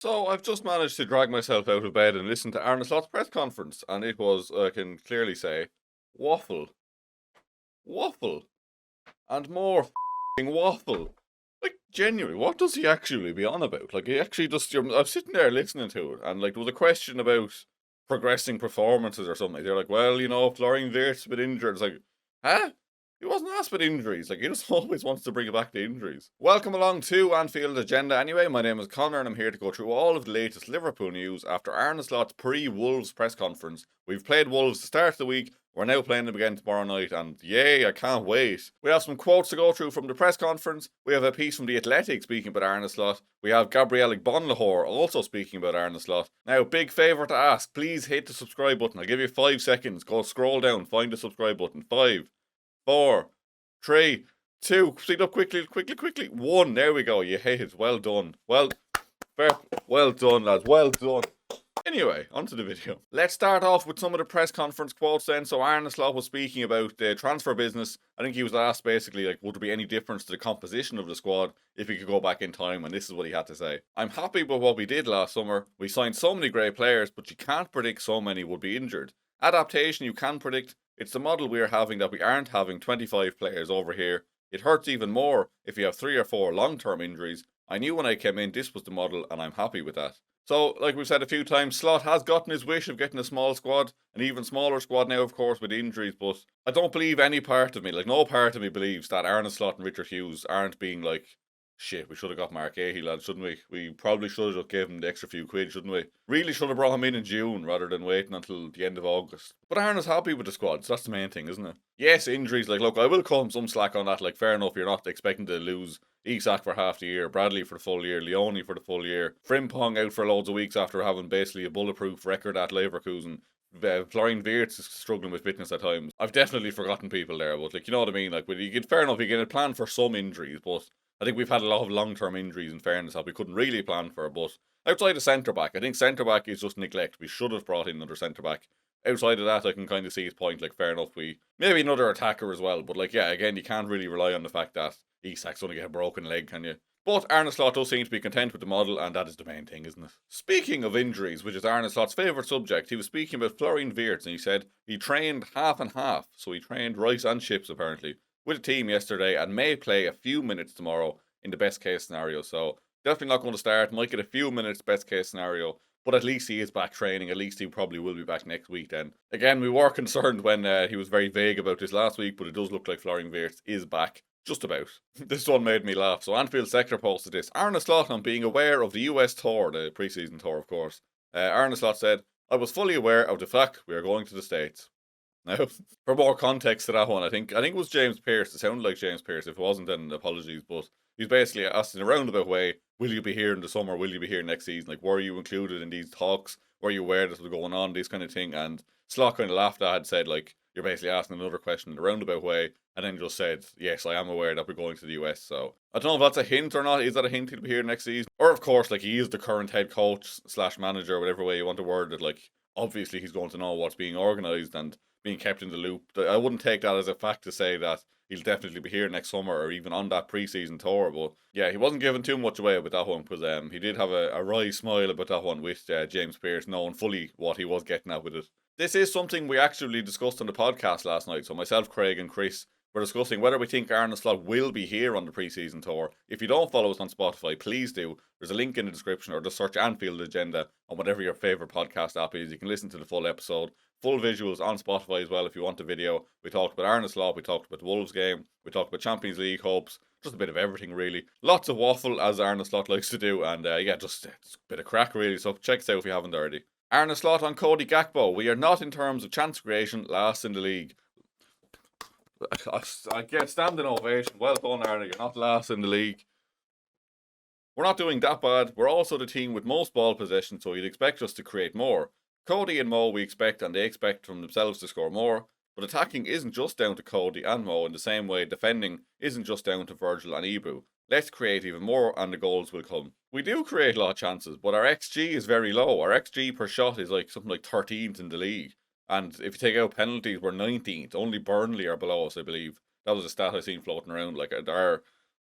So I've just managed to drag myself out of bed and listen to Arne Slot's press conference, and it was, I can clearly say, waffle, waffle, and more waffle. Like, genuinely, what does he actually be on about? Like, he actually just, I'm sitting there listening to it, and like, there was a question about progressing performances or something. They're like, well, Florian Wirtz's been injured. It's like, huh? He wasn't asked about injuries. Like, he just always wants to bring it back to injuries. Welcome along to Anfield Agenda. Anyway, my name is Connor, and I'm here to go through all of the latest Liverpool news after Arne Slot's pre-Wolves press conference. We've played Wolves to start the week. We're now playing them again tomorrow night, and yay, I can't wait. We have some quotes to go through from the press conference. We have a piece from The Athletic speaking about Arne Slot. We have Gabrielle Bonlahor also speaking about Arne Slot. Now, big favour to ask, please hit the subscribe button. I'll give you 5 seconds. Go scroll down, find the subscribe button. 5, 4, 3, 2, speed up quickly, quickly, quickly. 1, there we go, you hit it. Well done. Well done, lads, well done. Anyway, onto the video. Let's start off with some of the press conference quotes then. So Arne Slot was speaking about the transfer business. I think he was asked basically, like, would there be any difference to the composition of the squad if he could go back in time? And this is what he had to say. I'm happy with what we did last summer. We signed so many great players, but you can't predict so many would be injured. Adaptation you can predict. It's the model we are having that we aren't having 25 players over here. It hurts even more if you have 3 or 4 long-term injuries. I knew when I came in this was the model and I'm happy with that. So, like we've said a few times, Slot has gotten his wish of getting a small squad, an even smaller squad now, of course, with injuries, but I don't believe any part of me, like no part of me believes that Arne Slot and Richard Hughes aren't being like, shit, we should have got Mark Ahey, lads, shouldn't we? We probably should have just gave him the extra few quid, shouldn't we? Really should have brought him in June rather than waiting until the end of August. But Arne's happy with the squad, so that's the main thing, isn't it? Yes, injuries, like, look, I will cut him some slack on that, like, fair enough, you're not expecting to lose Isak for half the year, Bradley for the full year, Leone for the full year, Frimpong out for loads of weeks after having basically a bulletproof record at Leverkusen. Florian Wirtz is struggling with fitness at times. I've definitely forgotten people there, but like, you know what I mean? Like, you get fair enough, you get a plan for some injuries, but I think we've had a lot of long-term injuries in fairness that we couldn't really plan for. But outside of centre back, I think centre back is just neglect. We should have brought in another centre back. Outside of that, I can kind of see his point. Like, fair enough, we maybe another attacker as well. But like, yeah, again, you can't really rely on the fact that Isak's going to get a broken leg, can you? But Arne Slot does seem to be content with the model, and that is the main thing, isn't it? Speaking of injuries, which is Arne Slot's favourite subject, he was speaking about Florian Wirtz, and he said he trained half and half. So he trained rice and chips, apparently, with the team yesterday, and may play a few minutes tomorrow in the best case scenario. So definitely not going to start. Might get a few minutes best case scenario. But at least he is back training. At least he probably will be back next week then. Again, we were concerned when he was very vague about this last week, but it does look like Florian Wirtz is back. Just about. This one made me laugh. So Anfield Sector posted this. Arne Slot on being aware of the US tour, the pre-season tour of course. Arne Slot said, I was fully aware of the fact we are going to the States. Now, for more context to that one, I think it was James Pearce. It sounded like James Pearce. If it wasn't, then apologies. But he's basically asked in a roundabout way, will you be here in the summer? Will you be here next season? Like, were you included in these talks? Were you aware this was going on? This kind of thing. And Slot kind of laughed at it, said, like, you're basically asking another question in a roundabout way. And then just said, yes, I am aware that we're going to the US. So I don't know if that's a hint or not. Is that a hint he'll be here next season? Or, of course, like, he is the current head coach / manager, whatever way you want to word it. Like, obviously he's going to know what's being organised and being kept in the loop. I wouldn't take that as a fact to say that he'll definitely be here next summer or even on that pre-season tour. But yeah, he wasn't giving too much away about that one because he did have a wry smile about that one with James Pearce knowing fully what he was getting at with it. This is something we actually discussed on the podcast last night. So myself, Craig and Chris were discussing whether we think Arne Slot will be here on the pre-season tour. If you don't follow us on Spotify, please do. There's a link in the description or just search Anfield Agenda on whatever your favourite podcast app is. You can listen to the full episode. Full visuals on Spotify as well if you want a video. We talked about Arne Slot, we talked about the Wolves game, we talked about Champions League hopes, just a bit of everything really. Lots of waffle as Arne Slot likes to do, and yeah, just a bit of crack really, so check it out if you haven't already. Arne Slot on Cody Gakpo. We are not in terms of chance creation last in the league. I get standing ovation. Well done, Arne. You're not last in the league. We're not doing that bad. We're also the team with most ball possession, so you'd expect us to create more. Cody and Mo we expect, and they expect from themselves to score more. But attacking isn't just down to Cody and Mo in the same way defending isn't just down to Virgil and Ibu. Let's create even more and the goals will come. We do create a lot of chances, but our XG is very low. Our XG per shot is like something like 13th in the league. And if you take out penalties, we're 19th. Only Burnley are below us, I believe. That was a stat I seen floating around. Like,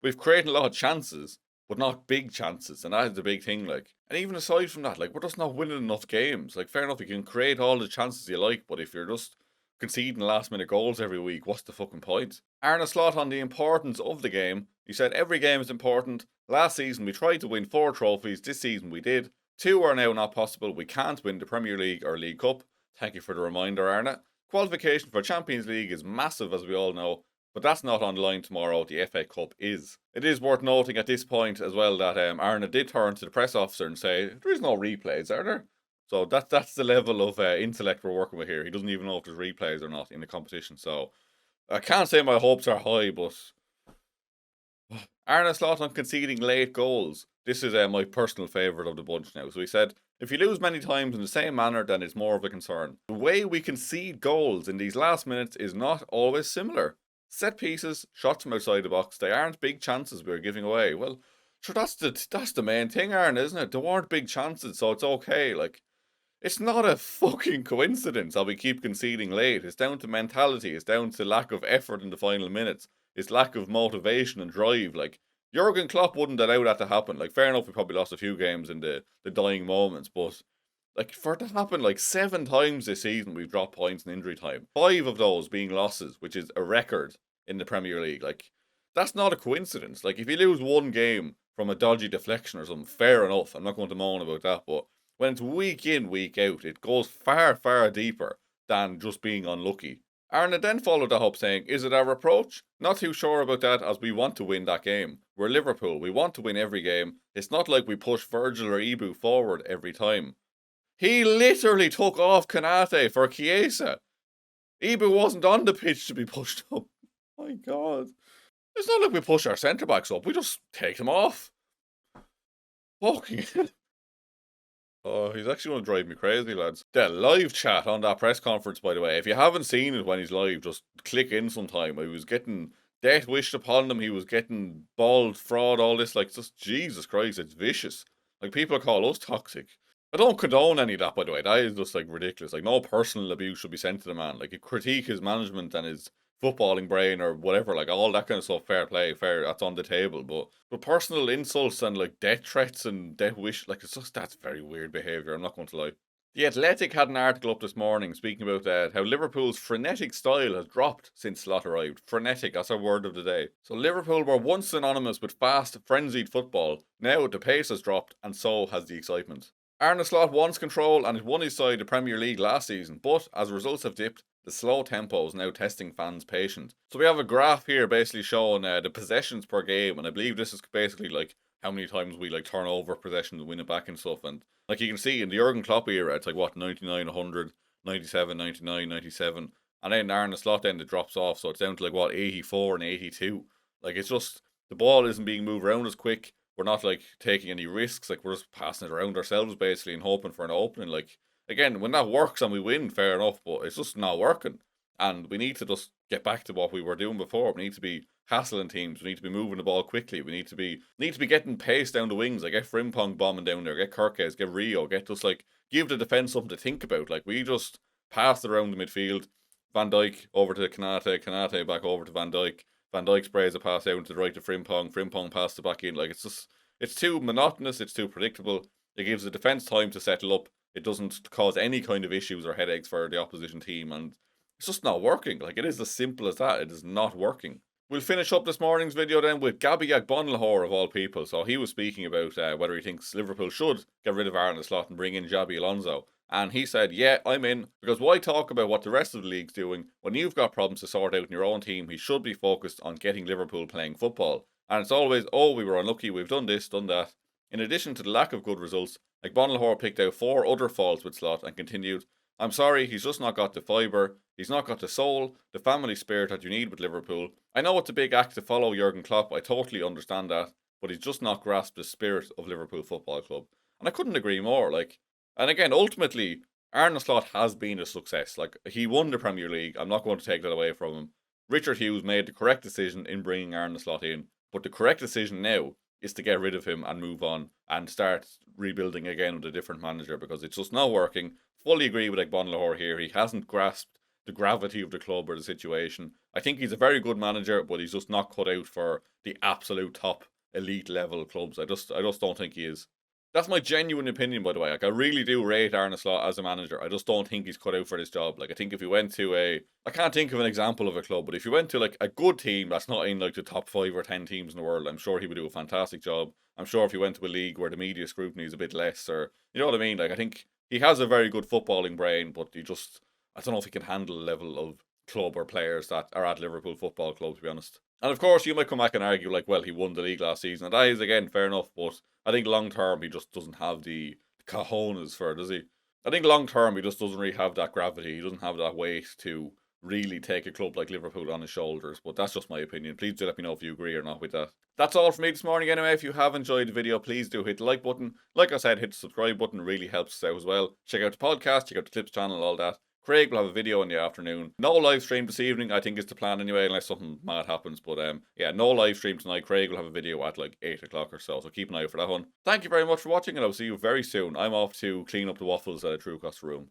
we've created a lot of chances, but not big chances, and that is the big thing, like. And even aside from that, like, we're just not winning enough games. Like, fair enough, you can create all the chances you like, but if you're just conceding last minute goals every week, what's the fucking point? Arne Slot on the importance of the game. He said every game is important. Last season we tried to win 4 trophies, this season we did. 2 are now not possible. We can't win the Premier League or League Cup. Thank you for the reminder, Arne. Qualification for Champions League is massive, as we all know, but that's not on the line tomorrow. The FA Cup is. It is worth noting at this point as well that Arne did turn to the press officer and say, there is no replays, are there? So that's the level of intellect we're working with here. He doesn't even know if there's replays or not in the competition. So I can't say my hopes are high, but Arne Slot on conceding late goals. This is my personal favourite of the bunch now. So he said, if you lose many times in the same manner, then it's more of a concern. The way we concede goals in these last minutes is not always similar. Set pieces, shots from outside the box, they aren't big chances we're giving away. Well, sure, that's the main thing, Arne, isn't it? There weren't big chances, so it's okay. Like, it's not a fucking coincidence how we keep conceding late. It's down to mentality. It's down to lack of effort in the final minutes. It's lack of motivation and drive. Like, Jurgen Klopp wouldn't allow that to happen. Like, fair enough, we probably lost a few games in the dying moments, but like, for it to happen like 7 times this season, we've dropped points in injury time. 5 of those being losses, which is a record in the Premier League. Like, that's not a coincidence. Like, if you lose one game from a dodgy deflection or something, fair enough. I'm not going to moan about that, but when it's week in, week out, it goes far, far deeper than just being unlucky. Arne then followed that up saying, is it our approach? Not too sure about that, as we want to win that game. We're Liverpool, we want to win every game. It's not like we push Virgil or Ibu forward every time. He literally took off Konate for Chiesa. Ibu wasn't on the pitch to be pushed up. My God. It's not like we push our centre-backs up, we just take them off. Fucking oh, he's actually going to drive me crazy, lads. The live chat on that press conference, by the way, if you haven't seen it when he's live, just click in sometime. He was getting death wished upon him. He was getting bald, fraud, all this. Like, just Jesus Christ, it's vicious. Like, people call us toxic. I don't condone any of that, by the way. That is just, like, ridiculous. Like, no personal abuse should be sent to the man. Like, you critique his management and his footballing brain or whatever, like, all that kind of stuff, fair play, fair, that's on the table, but personal insults and, like, death threats and death wish, like, it's just, that's very weird behaviour, I'm not going to lie. The Athletic had an article up this morning speaking about how Liverpool's frenetic style has dropped since Slot arrived. Frenetic, that's our word of the day. So Liverpool were once synonymous with fast, frenzied football. Now the pace has dropped, and so has the excitement. Arne Slot wants control and has won his side the Premier League last season, but as results have dipped, the slow tempo is now testing fans' patience. So we have a graph here basically showing the possessions per game, and I believe this is basically like how many times we like turn over possession and win it back and stuff. And like you can see in the Jurgen Klopp era, it's like what, 99, 100, 97, 99, 97, and then Arne Slot then it drops off, so it's down to like what, 84 and 82. Like, it's just the ball isn't being moved around as quick. We're not like taking any risks. Like, we're just passing it around ourselves basically and hoping for an opening. Like, again, when that works and we win, fair enough, but it's just not working. And we need to just get back to what we were doing before. We need to be hassling teams. We need to be moving the ball quickly. We need to be getting pace down the wings. Like, get Frimpong bombing down there. Get Kirkes. Get Rio. Get just like give the defense something to think about. Like, we just passed around the midfield. Van Dijk over to Konate. Konate back over to Van Dijk. Van Dijk sprays a pass out to the right to Frimpong. Frimpong passes it back in. Like, it's too monotonous. It's too predictable. It gives the defense time to settle up. It doesn't cause any kind of issues or headaches for the opposition team, and it's just not working. Like, it is as simple as that. It is not working. We'll finish up this morning's video then with Gabby Agbonlahor of all people. So he was speaking about whether he thinks Liverpool should get rid of Arne Slot and bring in Xabi Alonso. And he said, yeah, I'm in, because why talk about what the rest of the league's doing when you've got problems to sort out in your own team? He should be focused on getting Liverpool playing football. And it's always, oh, we were unlucky, we've done this, done that. In addition to the lack of good results, Agbonlahor picked out 4 other faults with Slot and continued, I'm sorry, he's just not got the fibre, he's not got the soul, the family spirit that you need with Liverpool. I know it's a big act to follow Jurgen Klopp, I totally understand that, but he's just not grasped the spirit of Liverpool Football Club. And I couldn't agree more, like, and again, ultimately, Arne Slot has been a success. Like, he won the Premier League, I'm not going to take that away from him. Richard Hughes made the correct decision in bringing Arne Slot in, but the correct decision now is to get rid of him and move on and start rebuilding again with a different manager, because it's just not working. Fully agree with Agbonlahor here. He hasn't grasped the gravity of the club or the situation. I think he's a very good manager, but he's just not cut out for the absolute top elite level clubs. I just don't think he is. That's my genuine opinion, by the way. Like, I really do rate Arne Slot as a manager. I just don't think he's cut out for this job. Like, I think if you went to I can't think of an example of a club, but if you went to like a good team that's not in like the top 5 or 10 teams in the world, I'm sure he would do a fantastic job. I'm sure if you went to a league where the media scrutiny is a bit less, or you know what I mean. Like, I think he has a very good footballing brain, but I don't know if he can handle the level of club or players that are at Liverpool Football Club, to be honest. And of course, you might come back and argue, like, well, he won the league last season. And that is, again, fair enough. But I think long term, he just doesn't have the cojones for it, does he? I think long term, he just doesn't really have that gravity. He doesn't have that weight to really take a club like Liverpool on his shoulders. But that's just my opinion. Please do let me know if you agree or not with that. That's all from me this morning anyway. If you have enjoyed the video, please do hit the like button. Like I said, hit the subscribe button. It really helps us out as well. Check out the podcast, check out the Clips channel, all that. Craig will have a video in the afternoon. No live stream this evening, I think is the plan anyway, unless something mad happens. But yeah, no live stream tonight. Craig will have a video at like 8 o'clock or so keep an eye out for that one. Thank you very much for watching, and I'll see you very soon. I'm off to clean up the waffles that I threw across the room.